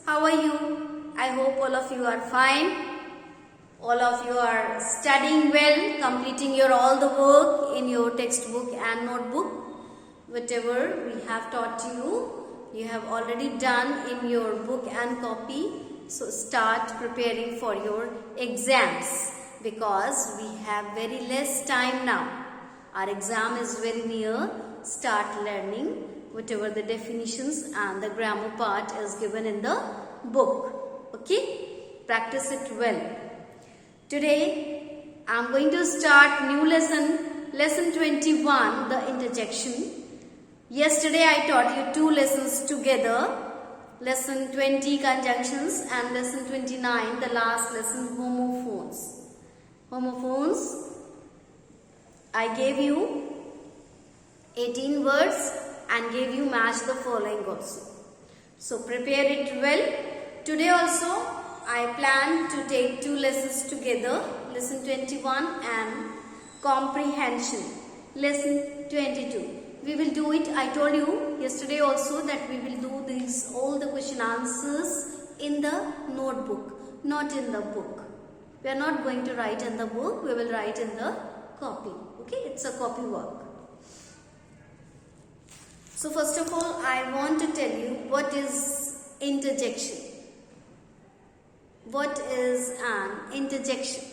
How are you? I hope all of you are fine. All of you are studying well, completing your all the work in your textbook and notebook. Whatever we have taught you have already done in your book and copy. So start preparing for your exams because we have very less time now. Our exam is very near. Start learning whatever the definitions and the grammar part is given in the book. Okay? Practice it well. Today I am going to start new lesson 21, the interjection. Yesterday I taught you two lessons together. Lesson 20, conjunctions, and lesson 29, the last lesson, homophones. Homophones, I gave you 18 words and gave you match the following also. So prepare it well. Today also I plan to take two lessons together, lesson 21 and comprehension, lesson 22. We will do it, I told you yesterday also that we will do these all the question answers in the notebook, not in the book. We are not going to write in the book, we will write in the copy. Okay, it's a copy work. So first of all, I want to tell you what is interjection. What is an interjection?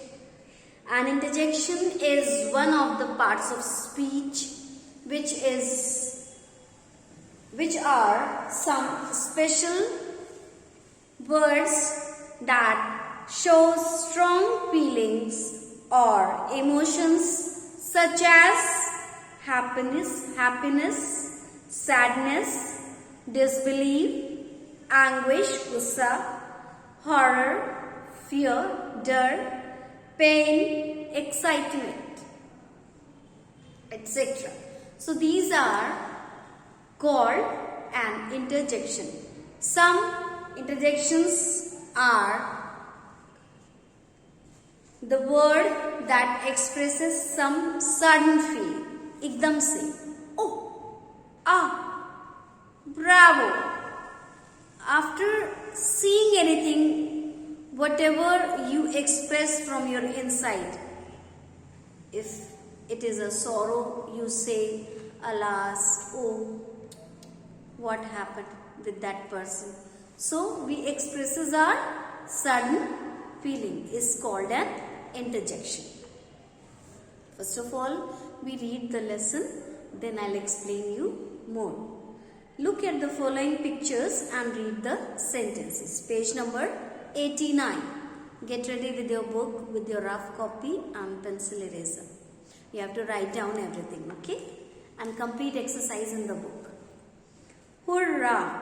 An interjection is one of the parts of speech which are some special words that show strong feelings or emotions such as happiness, sadness, disbelief, anguish, gussa, horror, fear, dar, pain, excitement, etc. So these are called an interjection. Some interjections are the word that expresses some sudden feeling. Ekdam se, oh, ah, bravo. After seeing anything, whatever you express from your inside, if it is a sorrow, you say, alas, oh, what happened with that person. So, we expresses our sudden feeling is called an interjection. First of all, we read the lesson, then I'll explain you more. Look at the following pictures and read the sentences. Page number 89. Get ready with your book, with your rough copy and pencil eraser. You have to write down everything, okay? And complete exercise in the book. Hurrah!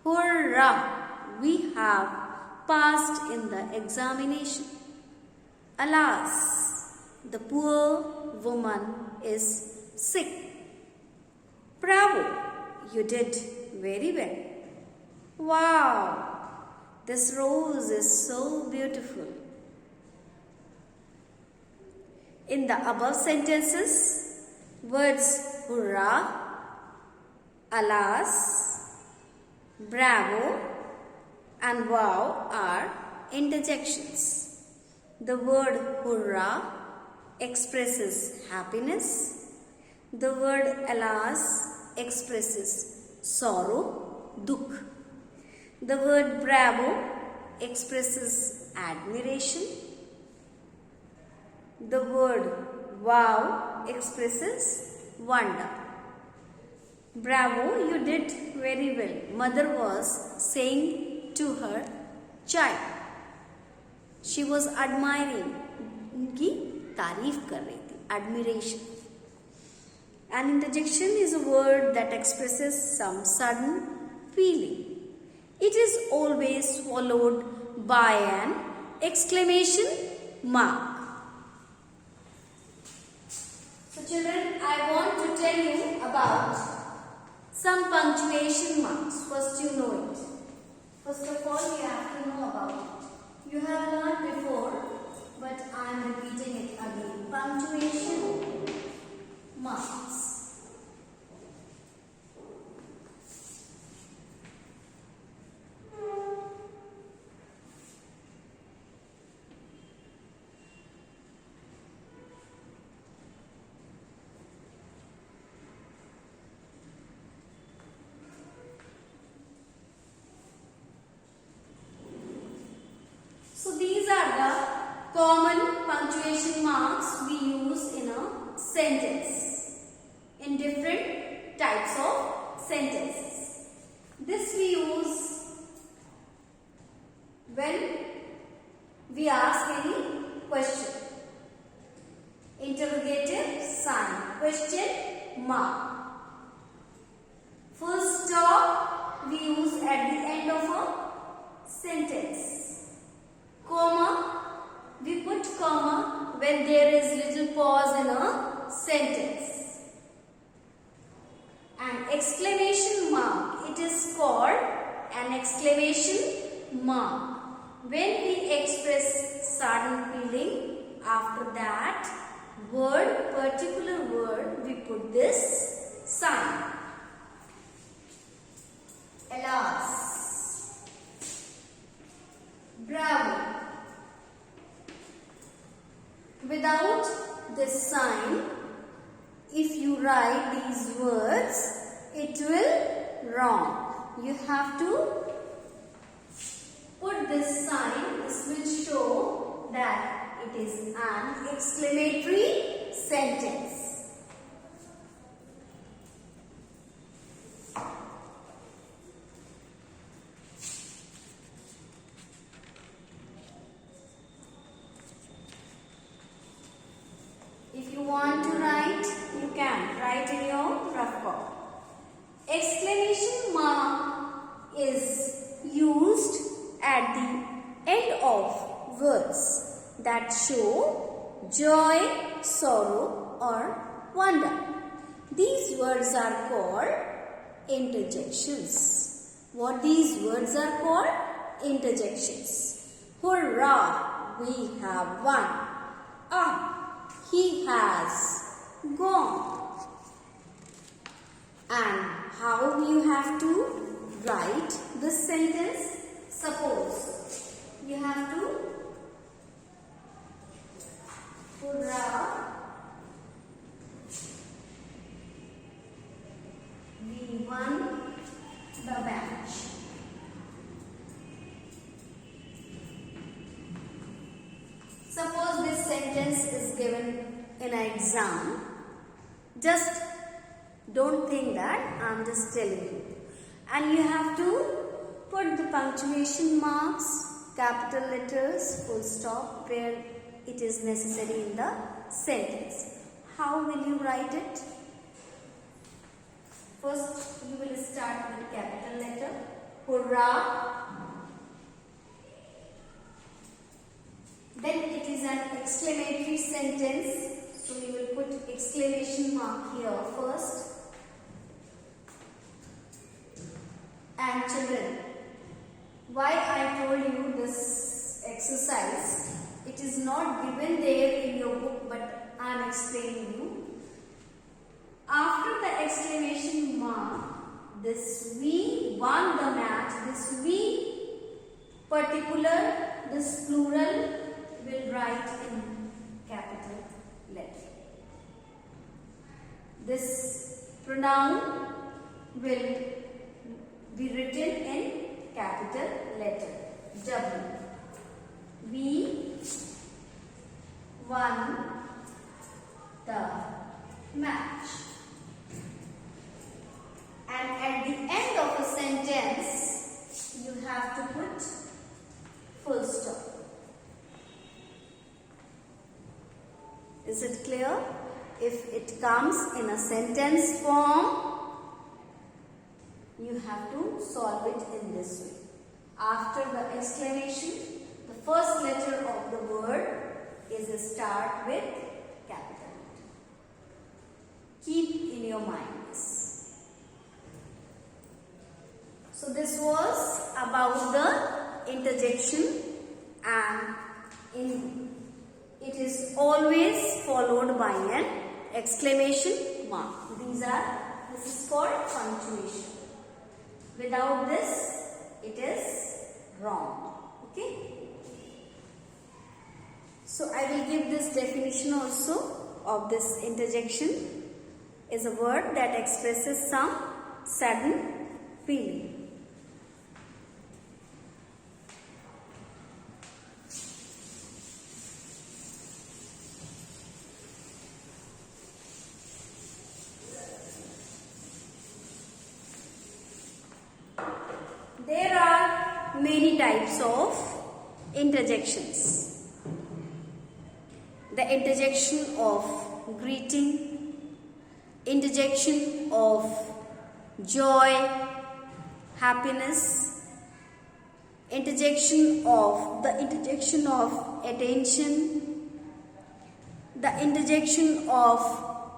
Hurrah! We have passed in the examination. Alas! The poor woman is sick. Bravo! You did very well. Wow! This rose is so beautiful. In the above sentences, words hurrah, alas, bravo, and wow are interjections. The word hurrah expresses happiness. The word alas expresses sorrow, dukh. The word bravo expresses admiration. The word wow expresses wonder. Bravo, you did very well. Mother was saying to her child. She was admiring. उनकी तारीफ कर रही थी. Admiration. An interjection is a word that expresses some sudden feeling. It is always followed by an exclamation mark. So children, I want to tell you about some punctuation marks. First you know it. First of all, you have to know about it. You have learned before, but I am repeating it again. Punctuation marks. punctuation marks we use in a sentence, in different types of sentences. This we use when we ask any question. Interrogative sign, question mark. Full stop we use at the end of a sentence. Comma, we put comma when there is little pause in a sentence. And exclamation mark, it is called an exclamation mark when we express sudden feeling. After that word, particular word, we put this sign. Alas, bravo. Without this sign, if you write these words, it will wrong. You have to put this sign. This will show that it is an exclamatory sentence. If you want to write, you can write in your rough copy. Exclamation mark is used at the end of words that show joy, sorrow or wonder. These words are called interjections. What these words are called? Interjections. Hurrah, we have won. Ah, he has gone. And how you have to write this sentence? Suppose you have to hurrah, we won the match. Suppose this sentence is given in an exam. Just don't think that I am just telling you. And you have to put the punctuation marks, capital letters, full stop where it is necessary in the sentence. How will you write it? First, you will start with capital letter. Hurrah. Then it is an exclamatory sentence. So you will put exclamation mark here first. And children, why I told you this exercise, it is not given there in your book, but I am explaining you. After the exclamation mark, this we won the match, this we particular, this plural will write in capital letter. This pronoun will be written in capital letter W. We won the match. And at the end of a sentence, you have to put full stop. Is it clear? If it comes in a sentence form, you have to solve it in this way. After the exclamation, the first letter of the word is a start with capital letter. Keep in your mind this. So this was about the interjection, and it is always followed by an exclamation mark. This is called punctuation. Without this, it is wrong. Okay? So I will give this definition also of this interjection. Is a word that expresses some sudden feeling. many types of interjections. The interjection of greeting, interjection of joy, happiness, interjection of attention, the interjection of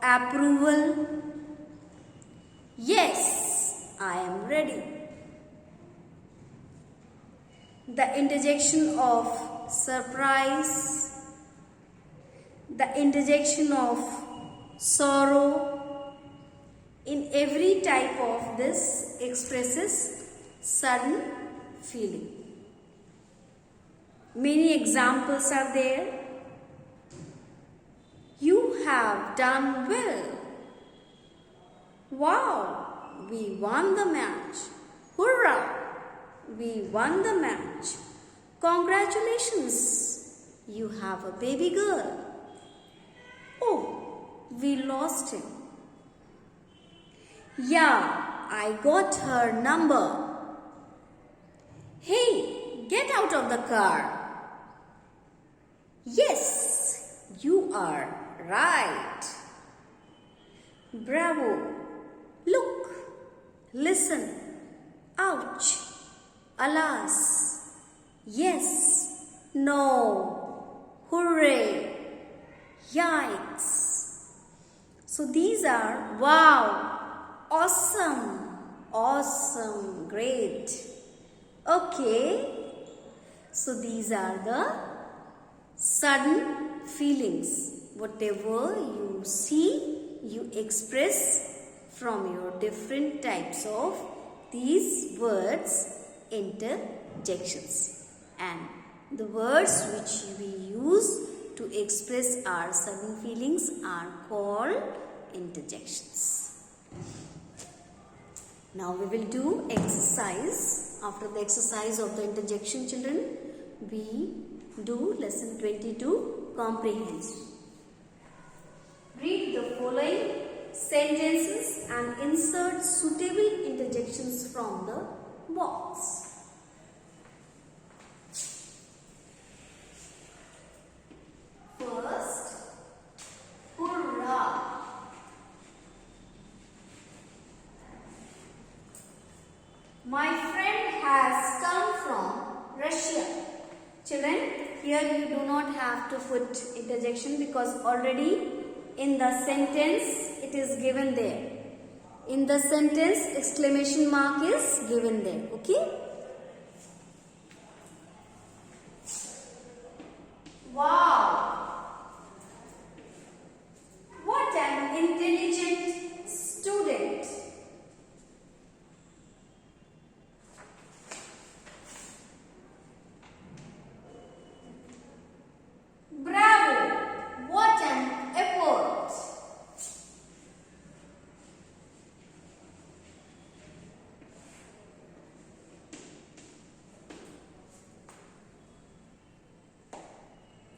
approval. Yes, I am ready. The interjection of surprise, the interjection of sorrow. In every type of this expresses sudden feeling. Many examples are there. You have done well. Wow, we won the match. Hurrah, we won the match. Congratulations, you have a baby girl. Oh, we lost him. Yeah, I got her number. Hey, get out of the car. Yes, you are right. Bravo. Look, listen. Ouch. Alas. Yes. No. Hooray. Yikes. So these are wow. Awesome, awesome, great. Okay, so these are the sudden feelings. Whatever you see, you express from your different types of these words, interjections. And the words which we use to express our sudden feelings are called interjections. Now we will do exercise. After the exercise of the interjection, children, we do lesson 22, comprehension. Read the following sentences and insert suitable interjections from the box. First, hurrah. My friend has come from Russia. Children, here you do not have to put interjection because already in the sentence it is given there. In the sentence, exclamation mark is given there. Okay? Wow! What an intelligent student! Bravo! What an effort!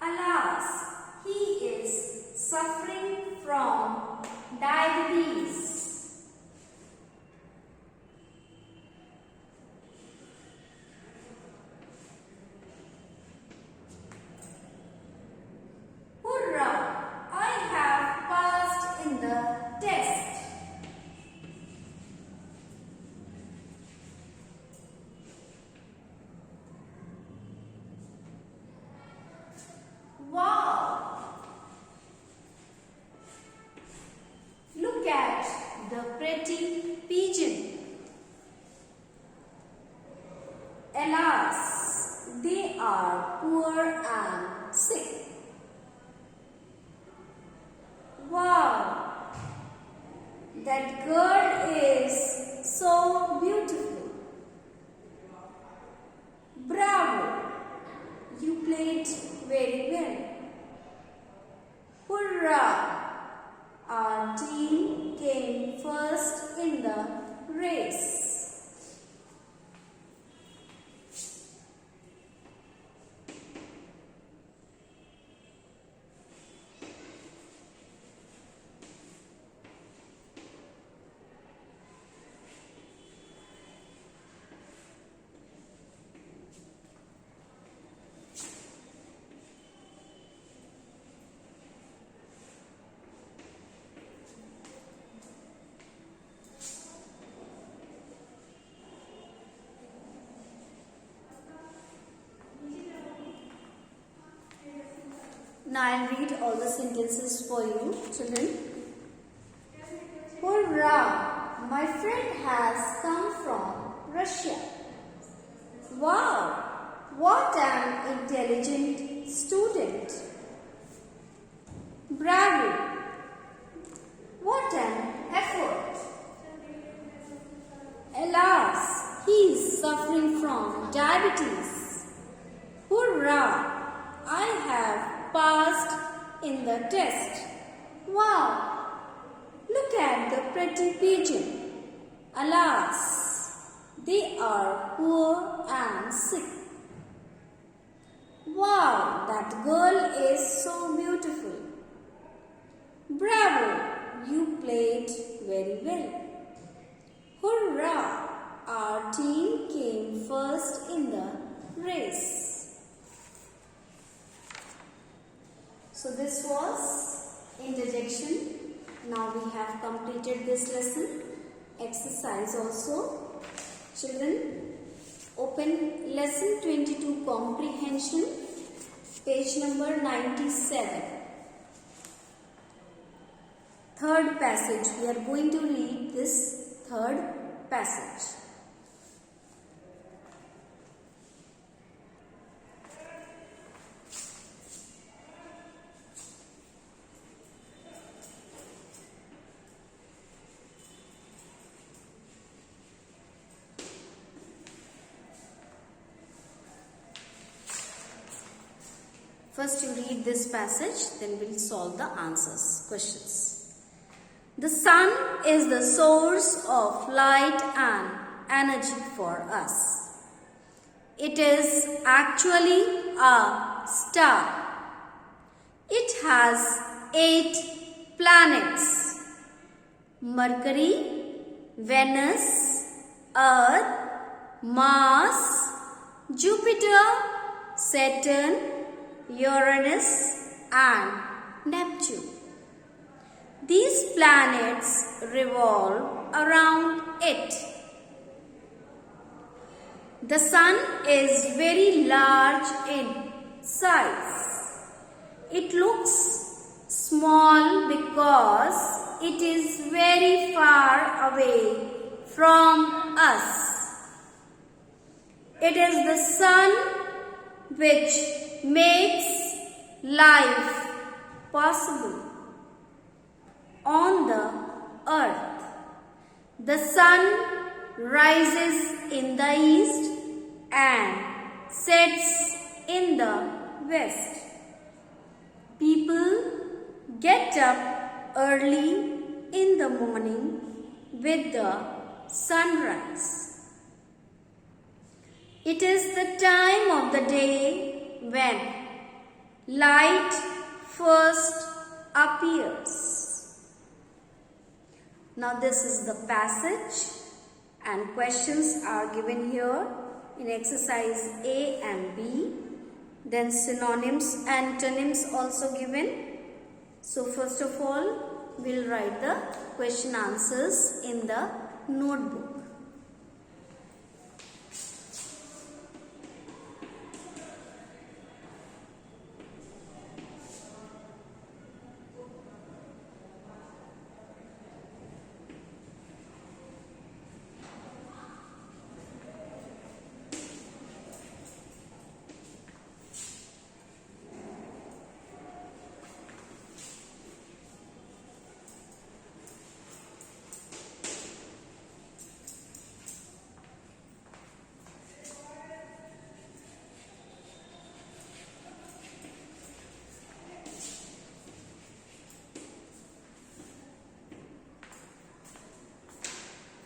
Alas, he is suffering from diabetes. Hurrah! I have passed in the test. Wow! Look at the pretty pigeon. Alas, they are poor and sick. Wow! That girl is so beautiful. Bravo! You played very well. Hurrah! Our team came first in the race. Now I'll read all the sentences for you, children. Hurrah! My friend has come from Russia. Wow! What an intelligent student. Bravo! What an effort. Alas, he is suffering from diabetes. Hurrah! I have passed in the test. Wow! Look at the pretty pigeon. Alas, they are poor and sick. Wow, that girl is so beautiful. Bravo, you played very well. Hurrah, our team came first in the race. So this was interjection. Now we have completed this lesson. Exercise also. Children, open lesson 22 comprehension, page number 97. Third passage. We are going to read this third passage. First you read this passage, then we'll solve the answers, questions. The sun is the source of light and energy for us. It is actually a star. It has 8 planets: Mercury, Venus, Earth, Mars, Jupiter, Saturn, Uranus and Neptune. These planets revolve around it. The sun is very large in size. It looks small because it is very far away from us. It is the sun which makes life possible on the earth. The sun rises in the east and sets in the west. People get up early in the morning with the sunrise. It is the time of the day when light first appears. Now this is the passage and questions are given here in exercise A and B. Then synonyms, antonyms also given. So first of all, we'll write the question answers in the notebook.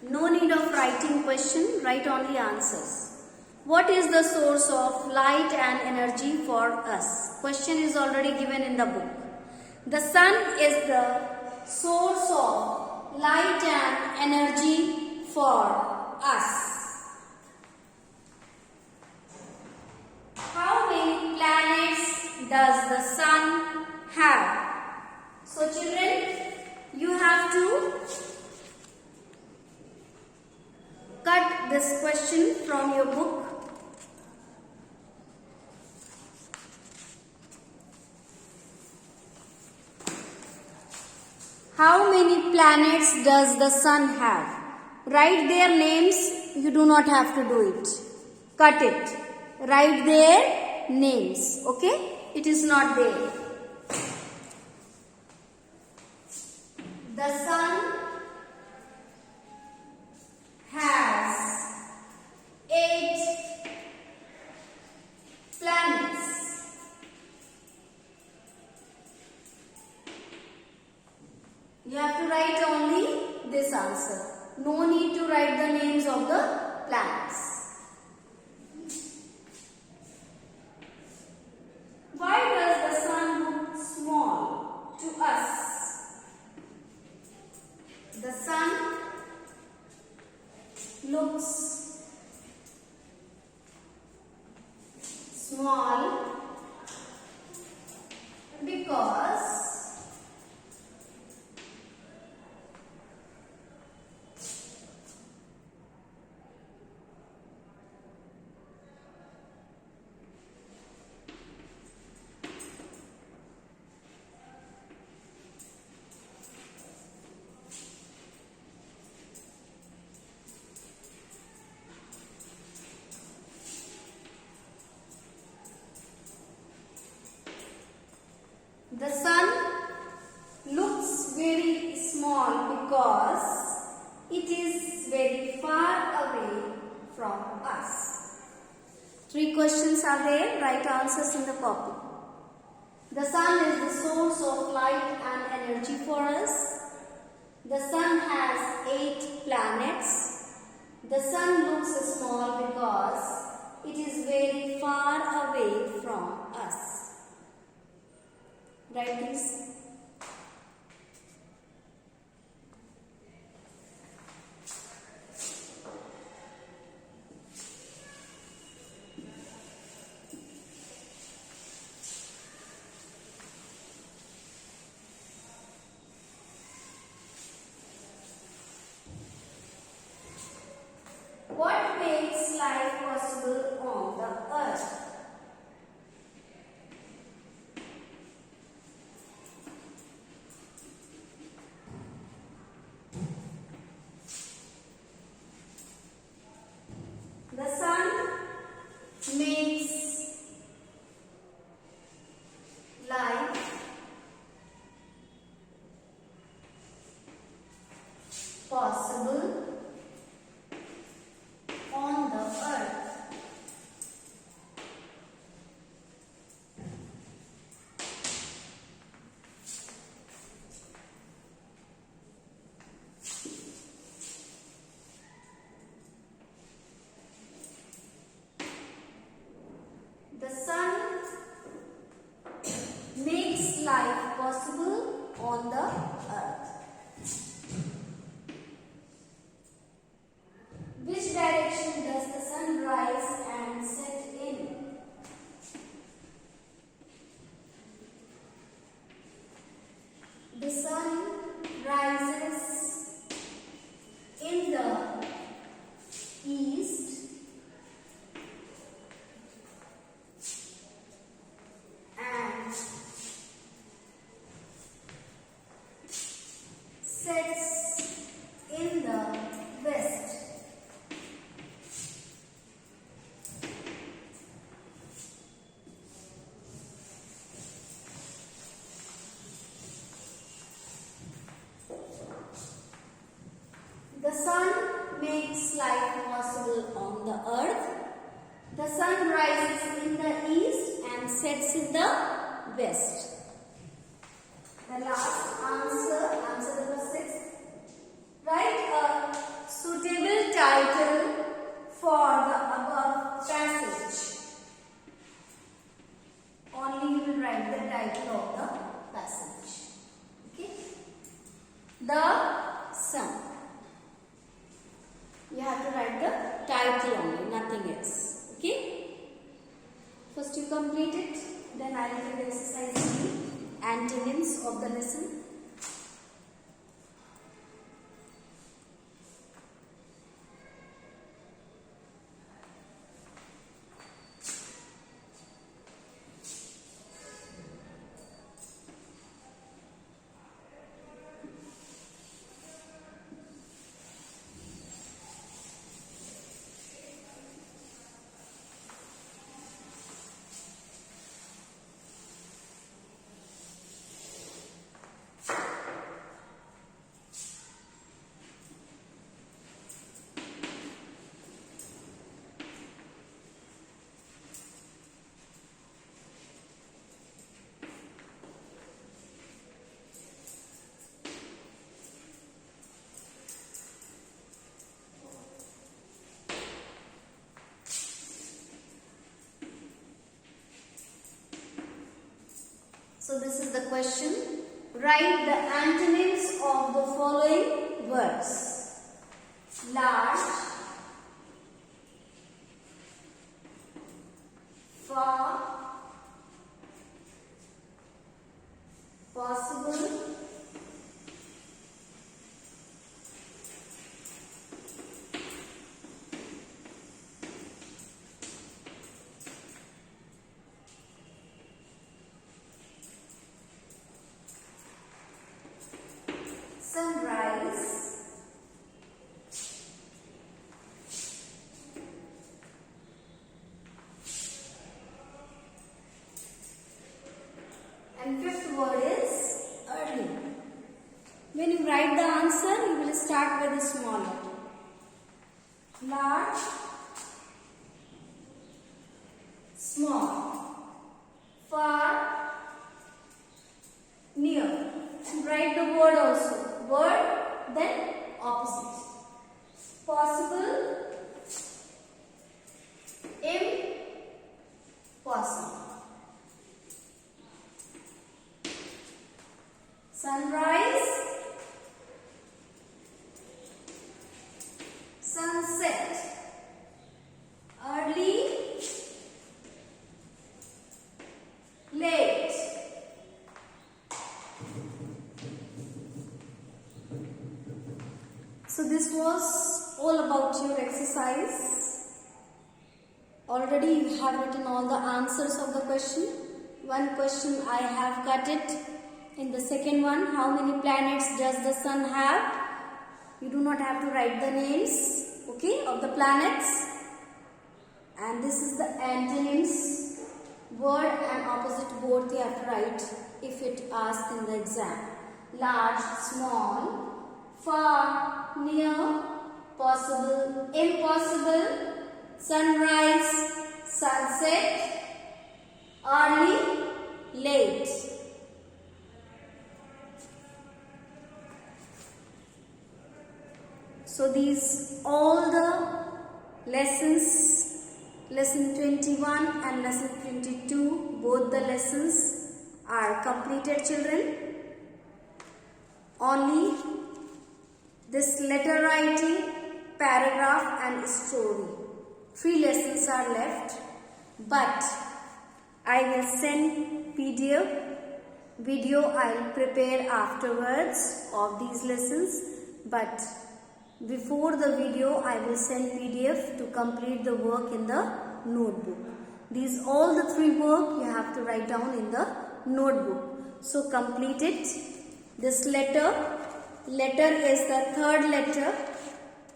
No need of writing question, write only answers. What is the source of light and energy for us? Question is already given in the book. The sun is the source of light and energy for us. How many planets does the sun have? So children, you have to cut this question from your book. many planets does the sun have? Write their names. You do not have to do it. Cut it. Write their names. Okay? It is not there. The sun has 8 planets. You have to write only this answer. No need to write the names of the planets. Why does the sun look small to us? The sun looks small because the sun looks very small because it is very far away from us. 3 questions are there. Write answers in the copy. The sun is the source of light and energy for us. The sun has 8 planets. The sun looks small because it is very far away from us. Write this. What makes life possible on the earth? The sun makes life possible on the earth. The sun makes life possible on the earth. Which direction does the sun rise and set in? The sun rises in the east and sets in the west. The sun makes life possible on the earth. The sun rises in the east and sets in the west. The last answer, answer number 6. Write a suitable title for the above passage. Only you will write the title of the passage. Okay? The sun. You have to write the title only, nothing else. Okay? First you complete it, then I will give the exercise to you. Antonyms of the lesson. So this is the question. Write the antonyms of the following words. Large, far, possible, sunrise, and fifth word is early. When you write the answer, you will start with a small letter. Large, small, far, near. Write the word also. Word, then opposite. Possible, impossible. Sunrise, sunset, early, late. So this was all about your exercise. Already you have written all the answers of the question. One question I have cut it. In the second one, how many planets does the sun have? You do not have to write the names, okay, of the planets. And this is the antonyms. Word and opposite both you have to write if it asked in the exam. Large, small, far, near, possible, impossible, sunrise, sunset, early, late. So these all the lessons, lesson 21 and lesson 22, both the lessons are completed, children. Only this letter writing, paragraph and story. 3 lessons are left, but I will send PDF video I will prepare afterwards of these lessons, but before the video I will send PDF to complete the work in the notebook. These all the 3 work you have to write down in the notebook. So complete it. This letter is the 3rd letter.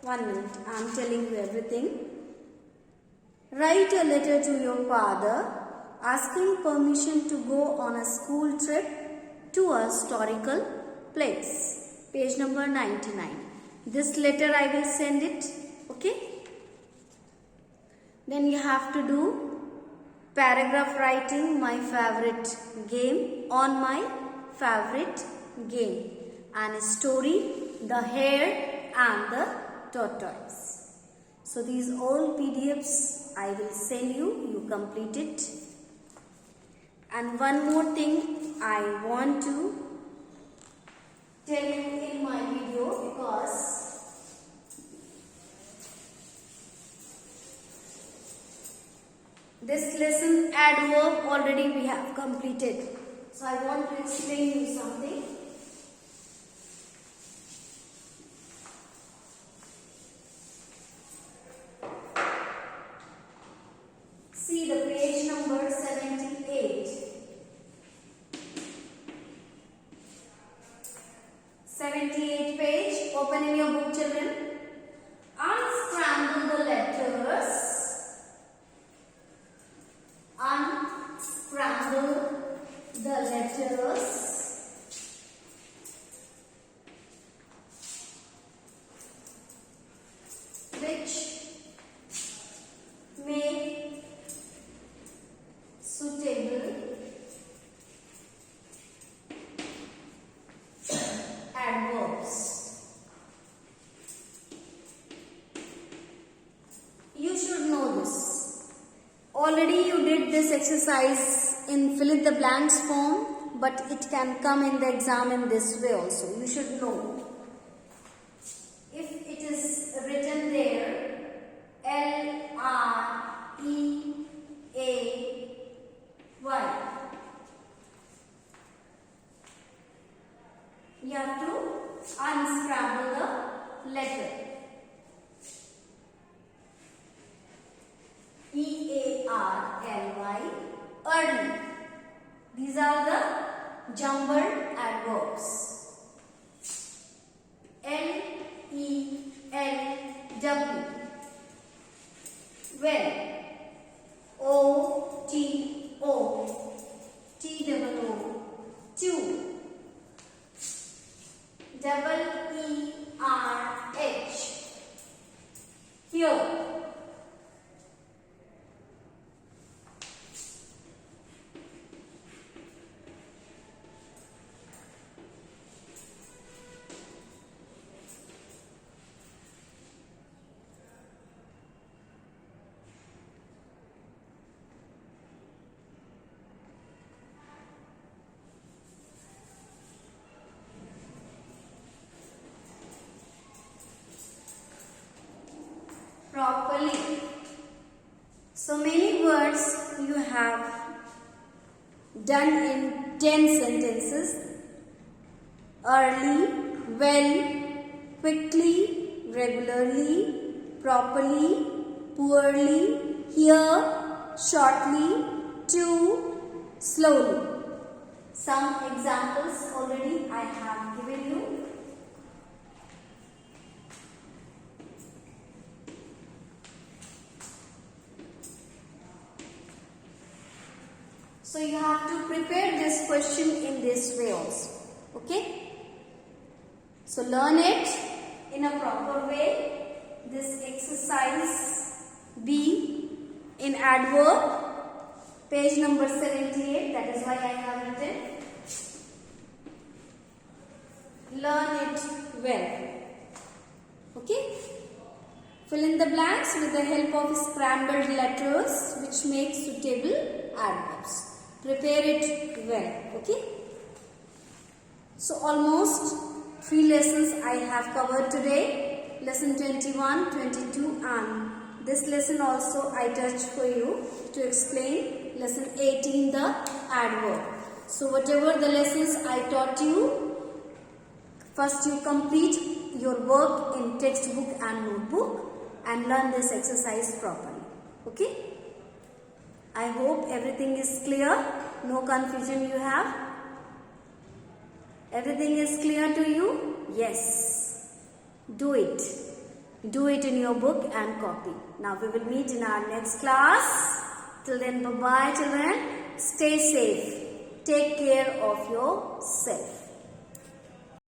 1 minute, I am telling you everything. Write a letter to your father asking permission to go on a school trip to a historical place. Page number 99. This letter I will send it, okay? Then you have to do paragraph writing, my favorite game, on my favorite game, and story, the hare and the tortoise. So these all PDFs I will send you, you complete it. And one more thing I want to tell you in my video, because this lesson adverb already we have completed. So I want to explain you something. See the page number 78. 78 page. Open in your book, children. Unscramble the letters. Unscramble the letters. Which make suitable adverbs. You should know this. Already you did this exercise in fill in the blanks form, but it can come in the exam in this way also. You should know. If it is written there, L-R-E-A-Y, you have to unscramble the letter. E-A-R-L-Y, early. These are the jumbled adverbs. L-E-L-W, well. O-T-O, T-double-O, two. W-E-R-H, here. Properly. So many words you have done in 10 sentences. Early, well, quickly, regularly, properly, poorly, here, shortly, to, slowly. Some examples already I have given you. So you have to prepare this question in this way also. Okay? So learn it in a proper way. This exercise B in adverb, page number 78. That is why I have written. Learn it well. Okay? Fill in the blanks with the help of scrambled letters which make suitable adverbs. Prepare it well. Okay? So almost 3 lessons I have covered today. Lesson 21, 22 and this lesson also I touched for you to explain lesson 18, the adverb. So whatever the lessons I taught you, first you complete your work in textbook and notebook and learn this exercise properly. Okay? I hope everything is clear. No confusion you have. Everything is clear to you? Yes. Do it. Do it in your book and copy. Now we will meet in our next class. Till then, bye-bye children. Stay safe. Take care of yourself.